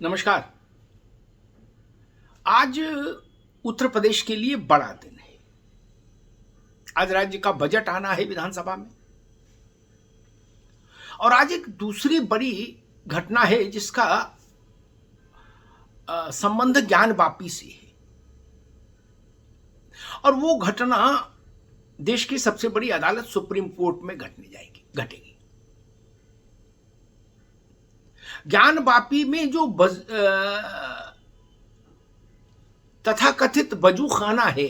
नमस्कार। आज उत्तर प्रदेश के लिए बड़ा दिन है। आज राज्य का बजट आना है विधानसभा में और आज एक दूसरी बड़ी घटना है जिसका संबंध ज्ञानवापी से है और वो घटना देश की सबसे बड़ी अदालत सुप्रीम कोर्ट में घटेगी। ज्ञानवापी में जो तथाकथित वजू खाना है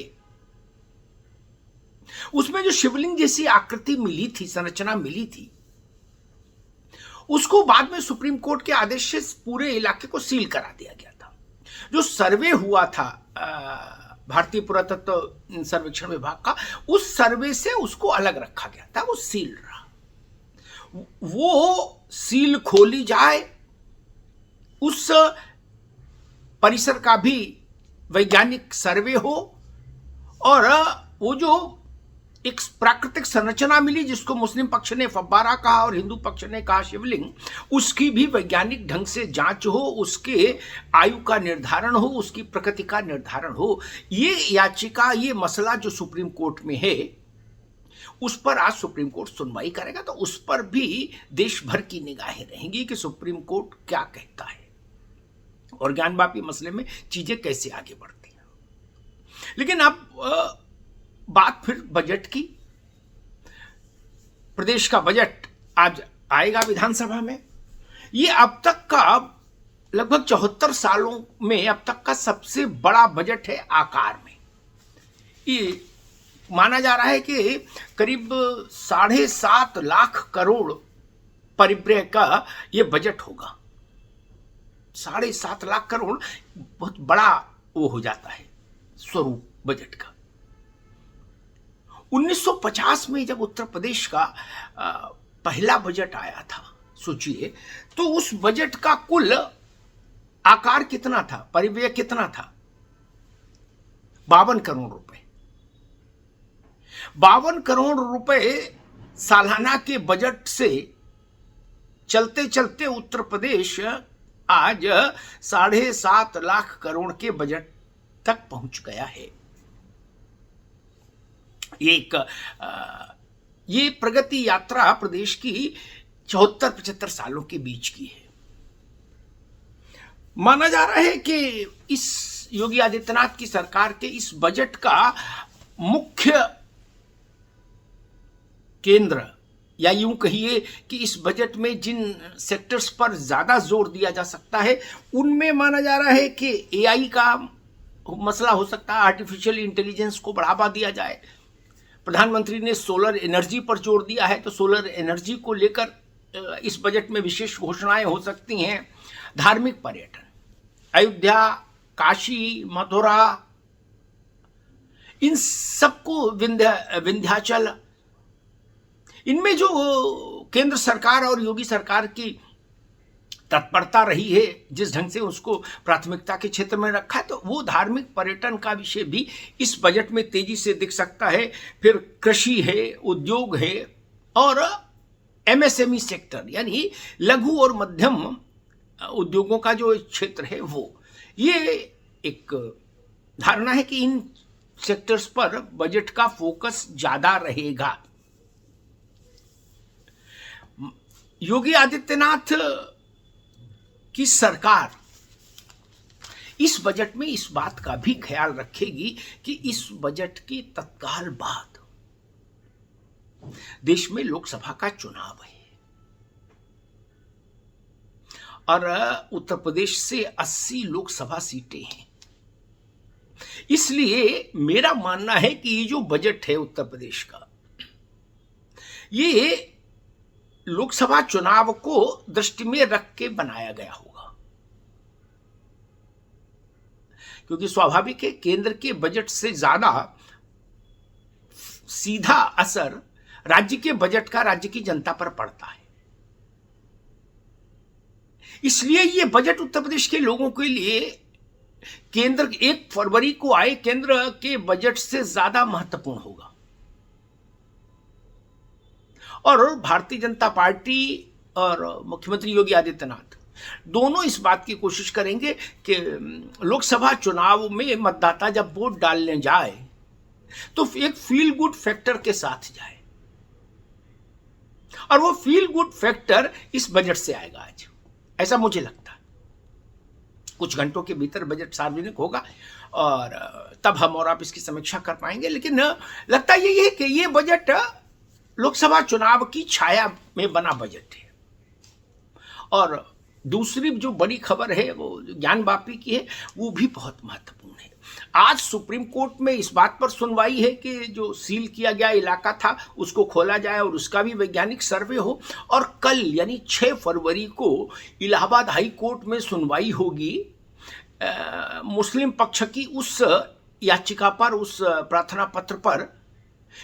उसमें जो शिवलिंग जैसी आकृति मिली थी, संरचना मिली थी, उसको बाद में सुप्रीम कोर्ट के आदेश से पूरे इलाके को सील करा दिया गया था। जो सर्वे हुआ था भारतीय पुरातत्व सर्वेक्षण विभाग का, उस सर्वे से उसको अलग रखा गया था, वो सील रहा। वो सील खोली जाए, उस परिसर का भी वैज्ञानिक सर्वे हो और वो जो एक प्राकृतिक संरचना मिली जिसको मुस्लिम पक्ष ने फव्वारा कहा और हिंदू पक्ष ने कहा शिवलिंग, उसकी भी वैज्ञानिक ढंग से जांच हो, उसके आयु का निर्धारण हो, उसकी प्रकृति का निर्धारण हो। ये याचिका, ये मसला जो सुप्रीम कोर्ट में है, उस पर आज सुप्रीम कोर्ट सुनवाई करेगा। तो उस पर भी देश भर की निगाहें रहेंगी कि सुप्रीम कोर्ट क्या कहता है और ज्ञानवापी मसले में चीजें कैसे आगे बढ़ती हैं। लेकिन अब बात फिर बजट की। प्रदेश का बजट आज आएगा विधानसभा में। ये अब तक का लगभग 74 सालों में अब तक का सबसे बड़ा बजट है आकार में। ये माना जा रहा है कि करीब 7.5 लाख करोड़ परिव्यय का ये बजट होगा। 7.5 लाख करोड़ बहुत बड़ा वो हो जाता है स्वरूप बजट का। 1950 में जब उत्तर प्रदेश का पहला बजट आया था, सोचिए, तो उस बजट का कुल आकार कितना था, परिव्यय कितना था? 52 करोड़ रुपए। 52 करोड़ रुपए सालाना के बजट से चलते चलते उत्तर प्रदेश आज 7.5 लाख करोड़ के बजट तक पहुंच गया है। ये प्रगति यात्रा प्रदेश की 74-75 सालों के बीच की है। माना जा रहा है कि इस योगी आदित्यनाथ की सरकार के इस बजट का मुख्य केंद्र, या यूं कहिए कि इस बजट में जिन सेक्टर्स पर ज्यादा जोर दिया जा सकता है, उनमें माना जा रहा है कि एआई का मसला हो सकता है, आर्टिफिशियल इंटेलिजेंस को बढ़ावा दिया जाए। प्रधानमंत्री ने सोलर एनर्जी पर जोर दिया है, तो सोलर एनर्जी को लेकर इस बजट में विशेष घोषणाएं हो सकती हैं। धार्मिक पर्यटन, अयोध्या, काशी, मथुरा, इन सबको, विंध्याचल, इनमें जो केंद्र सरकार और योगी सरकार की तत्परता रही है, जिस ढंग से उसको प्राथमिकता के क्षेत्र में रखा है, तो वो धार्मिक पर्यटन का विषय भी इस बजट में तेजी से दिख सकता है। फिर कृषि है, उद्योग है और एमएसएमई सेक्टर, यानी लघु और मध्यम उद्योगों का जो क्षेत्र है, वो ये एक धारणा है कि इन सेक्टर्स पर बजट का फोकस ज्यादा रहेगा। योगी आदित्यनाथ की सरकार इस बजट में इस बात का भी ख्याल रखेगी कि इस बजट के तत्काल बाद देश में लोकसभा का चुनाव है और उत्तर प्रदेश से 80 लोकसभा सीटें हैं। इसलिए मेरा मानना है कि ये जो बजट है उत्तर प्रदेश का, ये लोकसभा चुनाव को दृष्टि में रख के बनाया गया होगा, क्योंकि स्वाभाविक है केंद्र के बजट से ज्यादा सीधा असर राज्य के बजट का राज्य की जनता पर पड़ता है। इसलिए ये बजट उत्तर प्रदेश के लोगों के लिए केंद्र 1 फरवरी को आए केंद्र के बजट से ज्यादा महत्वपूर्ण होगा। और भारतीय जनता पार्टी और मुख्यमंत्री योगी आदित्यनाथ दोनों इस बात की कोशिश करेंगे कि लोकसभा चुनाव में मतदाता जब वोट डालने जाए तो एक फील गुड फैक्टर के साथ जाए, और वो फील गुड फैक्टर इस बजट से आएगा आज, ऐसा मुझे लगता है। कुछ घंटों के भीतर बजट सार्वजनिक होगा और तब हम और आप इसकी समीक्षा कर पाएंगे, लेकिन लगता यही है कि ये बजट लोकसभा चुनाव की छाया में बना बजट है। और दूसरी जो बड़ी खबर है वो ज्ञानवापी की है, वो भी बहुत महत्वपूर्ण है। आज सुप्रीम कोर्ट में इस बात पर सुनवाई है कि जो सील किया गया इलाका था उसको खोला जाए और उसका भी वैज्ञानिक सर्वे हो, और कल यानी 6 फरवरी को इलाहाबाद हाई कोर्ट में सुनवाई होगी मुस्लिम पक्ष की उस याचिका पर, उस प्रार्थना पत्र पर,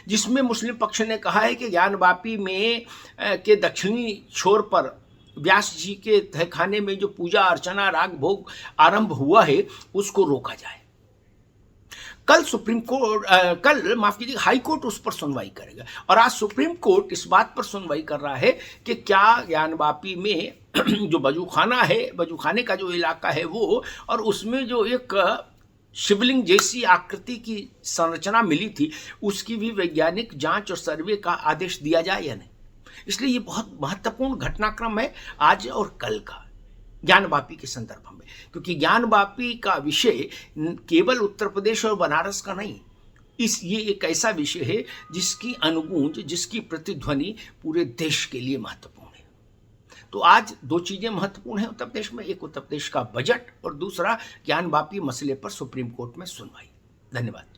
जिसमें मुस्लिम पक्ष ने कहा है कि ज्ञानवापी में के दक्षिणी छोर पर व्यास जी के तहखाने में जो पूजा अर्चना राग भोग आरंभ हुआ है उसको रोका जाए। कल सुप्रीम कोर्ट माफ कीजिए हाई कोर्ट उस पर सुनवाई करेगा, और आज सुप्रीम कोर्ट इस बात पर सुनवाई कर रहा है कि क्या ज्ञानवापी में जो वजूखाना है, वजूखाने का जो इलाका है वो, और उसमें जो एक शिवलिंग जैसी आकृति की संरचना मिली थी, उसकी भी वैज्ञानिक जांच और सर्वे का आदेश दिया जाए या नहीं। इसलिए ये बहुत महत्वपूर्ण घटनाक्रम है आज और कल का ज्ञानवापी के संदर्भ में, क्योंकि ज्ञानवापी का विषय केवल उत्तर प्रदेश और बनारस का नहीं, ये एक ऐसा विषय है जिसकी अनुगूंज, जिसकी प्रतिध्वनि पूरे देश के लिए महत्वपूर्ण है। तो आज 2 चीजें महत्वपूर्ण हैं उत्तर प्रदेश में, एक उत्तर प्रदेश का बजट और दूसरा ज्ञानवापी मसले पर सुप्रीम कोर्ट में सुनवाई। धन्यवाद।